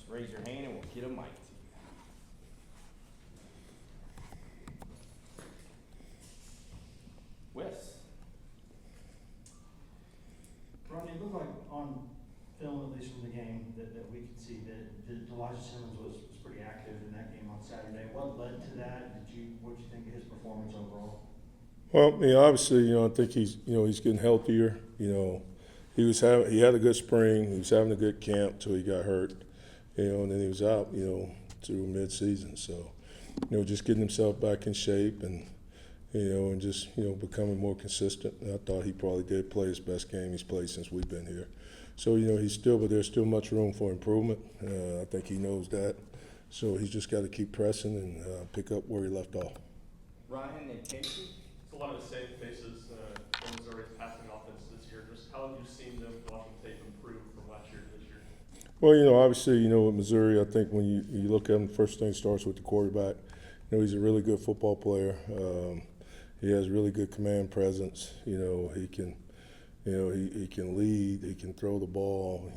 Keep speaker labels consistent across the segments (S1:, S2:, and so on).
S1: Just raise your hand and we'll get a mic to you. Wes.
S2: Rodney, it looked like on film, at least from the game, that we could see that Elijah Simmons was pretty active in that game on Saturday. What led to that? What did you think of his performance overall?
S3: Well, obviously, I think he's getting healthier. He had a good spring. He was having a good camp till he got hurt. And then he was out, through mid-season. So, just getting himself back in shape and just becoming more consistent. And I thought he probably did play his best game he's played since we've been here. So, but there's still much room for improvement. I think he knows that. So he's just got to keep pressing and pick up where he left off.
S1: Ryan and Casey.
S4: It's a lot of the same faces from Missouri's passing offense this year. Just how have you seen them watching tape improve from last year to this year?
S3: Well, obviously, with Missouri, I think when you look at him, the first thing starts with the quarterback. He's a really good football player. He has really good command presence. He can, he can lead. He can throw the ball.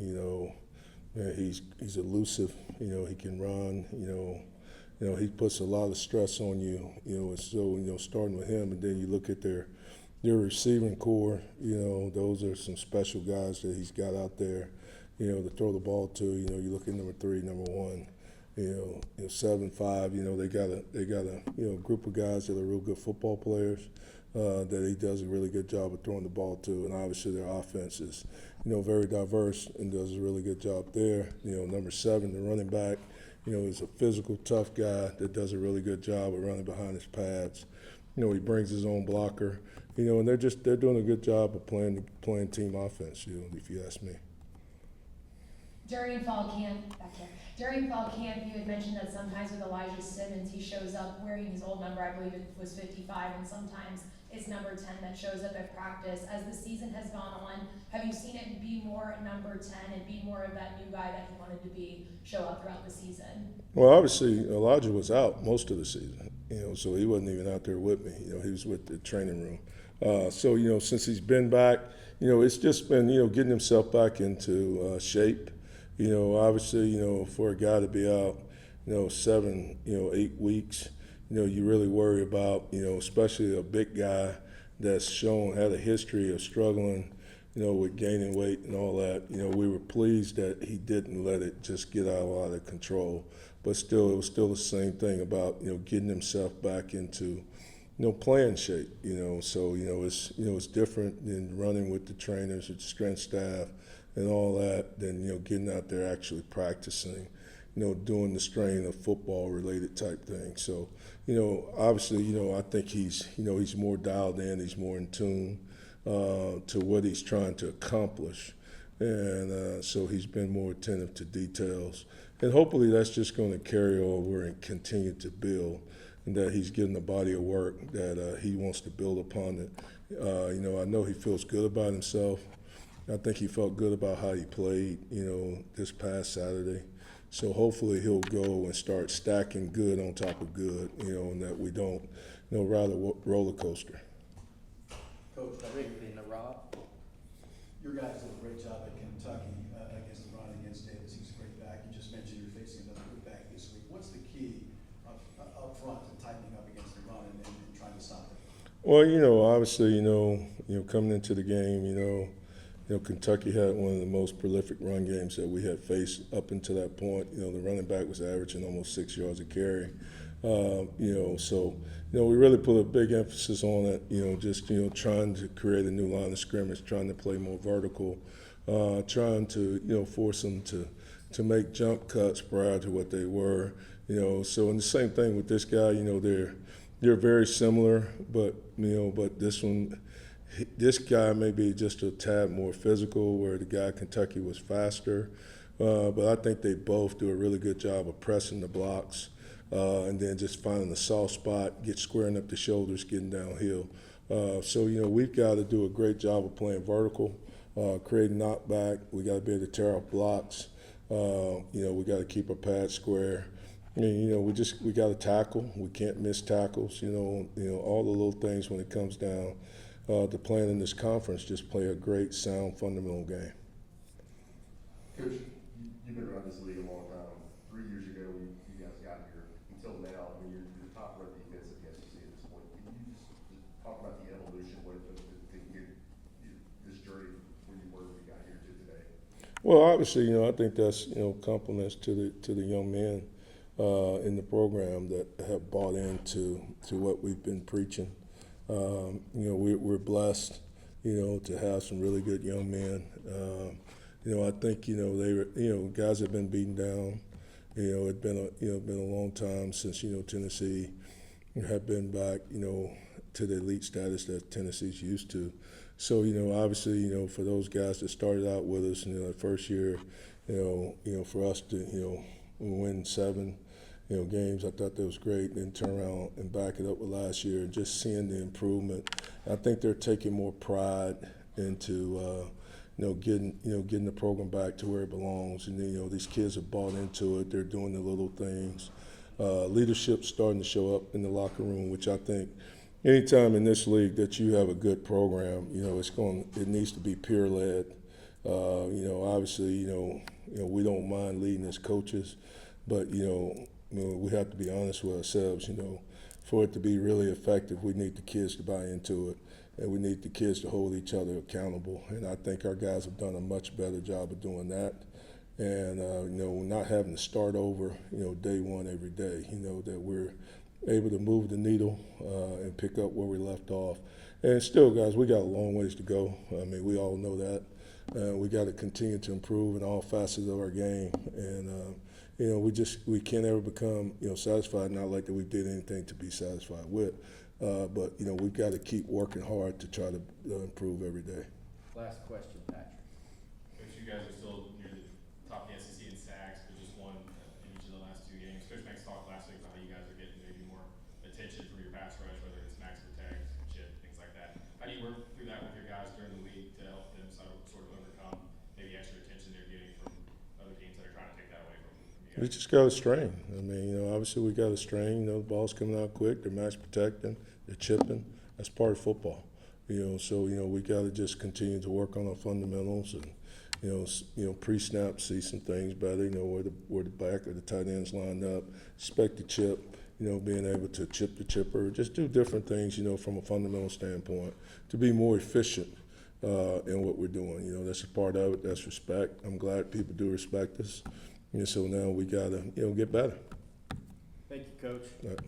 S3: He's elusive. He can run. He puts a lot of stress on you. So starting with him, and then you look at their receiving core. Those are some special guys that he's got out there. To throw the ball to. You look at number 3, number 1. 7, 5. They got a group of guys that are real good football players that he does a really good job of throwing the ball to, and obviously their offense is very diverse and does a really good job there. Number 7, the running back, is a physical, tough guy that does a really good job of running behind his pads. He brings his own blocker. And they're doing a good job of playing team offense. If you ask me.
S5: During fall camp, you had mentioned that sometimes with Elijah Simmons, he shows up wearing his old number. I believe it was 55, and sometimes it's number 10 that shows up at practice. As the season has gone on, have you seen it be more number 10 and be more of that new guy that he wanted to be, show up throughout the season?
S3: Well, obviously, Elijah was out most of the season, so he wasn't even out there with me. He was with the training room. So, since he's been back, it's just been, getting himself back into shape. Obviously, for a guy to be out, 7, 8 weeks, you really worry about, especially a big guy that's had a history of struggling, with gaining weight and all that. We were pleased that he didn't let it just get out of control. But still, it was still the same thing about, getting himself back into, playing shape. So, it's different than running with the trainers, with the strength staff, and all that, then, getting out there actually practicing, doing the strain of football-related type things. So, obviously, I think he's more dialed in, he's more in tune to what he's trying to accomplish. And so he's been more attentive to details. And hopefully that's just going to carry over and continue to build, and that he's getting a body of work that he wants to build upon it. I know he feels good about himself. I think he felt good about how he played, this past Saturday. So hopefully he'll go and start stacking good on top of good, and that we don't, ride a roller coaster.
S1: Coach Rigby and Rob.
S6: Your guys did a great job at Kentucky against the run, against Davis. He's a great back. You just mentioned you're facing another good back this week. What's the key up front to tightening up against the run and trying to stop it?
S3: Well, obviously, coming into the game, Kentucky had one of the most prolific run games that we had faced up until that point. The running back was averaging almost 6 yards a carry. So we really put a big emphasis on it, just, trying to create a new line of scrimmage, trying to play more vertical, trying to, force them to make jump cuts prior to what they were, So, and the same thing with this guy, they're very similar, but this guy may be just a tad more physical, where the guy at Kentucky was faster. But I think they both do a really good job of pressing the blocks and then just finding the soft spot, squaring up the shoulders, getting downhill. So, we've got to do a great job of playing vertical, creating knockback. We got to be able to tear off blocks. We got to keep our pads square. I mean, we got to tackle. We can't miss tackles. All the little things when it comes down to playing in this conference. Just play a great, sound, fundamental game.
S6: Coach,
S7: you've been around this league a long time. 3 years ago, when you guys got here, until now, I mean, you're the top run defense of the SEC at this point. Can you just talk about the evolution, what it took to get this journey where you were when you got here to today?
S3: Well, obviously, I think that's, compliments to the young men in the program that have bought into what we've been preaching. We're blessed, to have some really good young men. I think, they were, guys have been beaten down. It's been a long time since, Tennessee have been back, to the elite status that Tennessee's used to. So, obviously, for those guys that started out with us, that first year, for us to, win 7, games, I thought that was great. Then turn around and back it up with last year, and just seeing the improvement. I think they're taking more pride into, getting the program back to where it belongs. And, these kids have bought into it. They're doing the little things. Leadership's starting to show up in the locker room, which I think anytime in this league that you have a good program, it needs to be peer-led. Obviously, we don't mind leading as coaches, but, we have to be honest with ourselves, for it to be really effective, we need the kids to buy into it, and we need the kids to hold each other accountable. And I think our guys have done a much better job of doing that. And, not having to start over, day one every day, that we're able to move the needle and pick up where we left off. And still, guys, we got a long ways to go. I mean, we all know that. We got to continue to improve in all facets of our game. And, we can't ever become, satisfied, not like that we did anything to be satisfied with. But, we've got to keep working hard to try to improve every day.
S1: Last question, Patrick.
S8: Coach, you guys are still near the top of the SEC in sacks, but just won in each of the last 2 games. Coach Max talked last week about how you guys are getting maybe more attention from your pass rush, whether it's max protect, chip, things like that. How do you work through that with your guys during the week to help them sort of overcome maybe extra attention they're getting from other teams that are trying to take that away from you guys?
S3: We just got to strain. I mean, obviously we got to strain. The ball's coming out quick. They're max protecting. They're chipping. That's part of football. So we got to just continue to work on our fundamentals and pre-snap, see some things better. Where the back or the tight ends lined up. Expect the chip. Being able to chip the chipper. Just do different things. From a fundamental standpoint to be more efficient in what we're doing. That's a part of it. That's respect. I'm glad people do respect us. So now we got to get better.
S1: Thank you, Coach.
S3: Right.